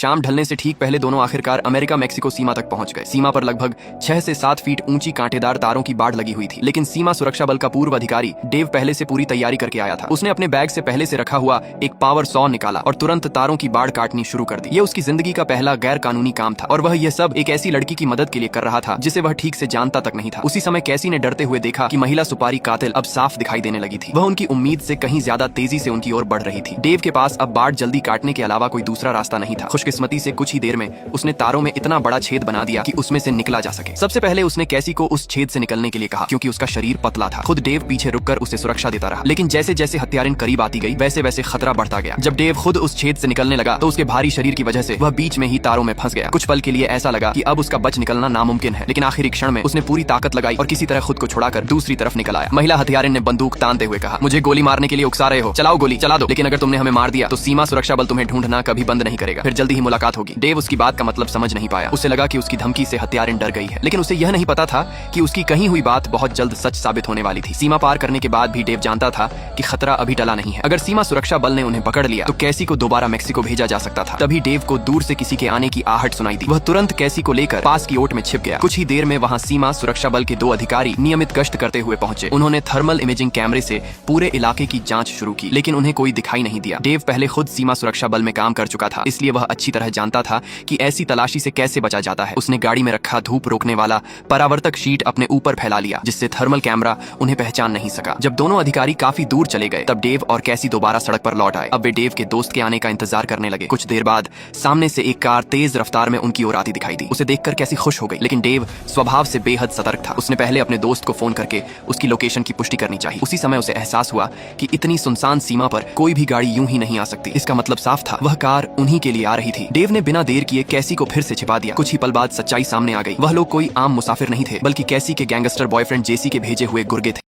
शाम ढलने से ठीक पहले दोनों आखिरकार अमेरिका मेक्सिको सीमा तक पहुंच गए। सीमा पर लगभग 6 से 7 फीट ऊंची कांटेदार तारों की बाड़ लगी हुई थी, लेकिन सीमा सुरक्षा बल का पूर्व अधिकारी डेव पहले से पूरी तैयारी करके आया था। उसने अपने बैग से पहले से रखा हुआ एक पावर सॉ निकाला और तुरंत तारों की बाड़ काटनी शुरू कर दी। ये उसकी जिंदगी का पहला गैर कानूनी काम था और वह यह सब एक ऐसी लड़की की मदद के लिए कर रहा था जिसे वह ठीक से जानता तक नहीं था। उसी समय कैसी ने डरते हुए देखा कि महिला सुपारी कातिल अब साफ दिखाई देने लगी थी। वह उनकी उम्मीद से कहीं ज्यादा तेजी से उनकी ओर बढ़ रही थी। डेव के पास अब बाड़ जल्दी काटने के अलावा कोई दूसरा रास्ता नहीं था। खुशकिस्मती से कुछ ही देर में उसने तारों में इतना बड़ा छेद बना दिया कि उसमें से निकला जा सके। सबसे पहले उसने कैसी को उस छेद से निकलने के लिए कहा, क्योंकि उसका शरीर पतला था। खुद डेव पीछे रुककर उसे सुरक्षा देता रहा, लेकिन जैसे जैसे हत्यारिन करीब आती गई वैसे वैसे खतरा बढ़ता गया। जब डेव खुद उस छेद से निकलने लगा तो उसके भारी शरीर की वजह से वह बीच में ही तारों में फंस गया। कुछ पल के लिए ऐसा लगा कि अब उसका बच निकलना नामुमकिन है, लेकिन आखिरी क्षण में उसने पूरी ताकत लगाई और किसी तरह खुद को छुड़ाकर दूसरी तरफ निकल आया। महिला हत्यारिन ने बंदूक तानते हुए कहा, मुझे गोली मारने के लिए उकसा रहे हो, चलाओ गोली चला दो, लेकिन अगर तुमने हमें मार दिया तो सीमा सुरक्षा बल तुम्हें ढूंढना कभी बंद नहीं करेगा, फिर जल्दी ही मुलाकात होगी। डेव उसकी बात का मतलब समझ नहीं पाया। उसे लगा कि उसकी धमकी से हत्यारिन डर गई है, लेकिन उसे यह नहीं पता था कि उसकी कही हुई बात बहुत जल्द सच साबित होने वाली थी। सीमा पार करने के बाद भी डेव जानता था कि खतरा अभी टला नहीं है। अगर सीमा सुरक्षा बल ने उन्हें पकड़ लिया तो कैसी को दोबारा मेक्सिको भेजा जा सकता था। तभी डेव को दूर से किसी के आने की आहट सुनाई दी। वह तुरंत कैसी को लेकर पास की ओट में छिप गया। कुछ ही देर में वहां सीमा सुरक्षा बल के 2 अधिकारी नियमित गश्त करते हुए पहुंचे। उन्होंने थर्मल इमेजिंग कैमरे से पूरे इलाके की जांच शुरू की, लेकिन उन्हें कोई दिखाई नहीं दिया। डेव पहले खुद सीमा सुरक्षा बल में काम कर चुका था, इसलिए वह अच्छी तरह जानता था कि ऐसी तलाशी से कैसे बचा जाता है। उसने गाड़ी में रखा धूप रोकने वाला परावर्तक शीट अपने ऊपर फैला लिया, जिससे थर्मल कैमरा उन्हें पहचान नहीं सका। जब दोनों अधिकारी काफी दूर चले गए तब डेव और कैसी दोबारा सड़क पर लौट आए। अब वे डेव के दोस्त के आने का इंतजार करने लगे। कुछ देर बाद सामने से एक कार तेज रफ्तार में उनकी ओर आती दिखाई दी। उसे देखकर कैसी खुश हो गई, लेकिन डेव स्वभाव से बेहद सतर्क था। उसने पहले अपने दोस्त को फोन करके उसकी लोकेशन की पुष्टि करनी चाहिए। उसी समय उसे एहसास हुआ कि इतनी सुनसान सीमा पर कोई भी गाड़ी यूं ही नहीं आ सकती। इसका मतलब साफ था, वह कार उन्हीं के लिए आ रही थी। डेव ने बिना देर किए कैसी को फिर से छिपा दिया। कुछ ही पल बाद सच्चाई सामने आ गई। वह लोग कोई आम मुसाफिर नहीं थे, बल्कि कैसी के गैंगस्टर बॉयफ्रेंड जेसी के भेजे हुए गुर्गे थे।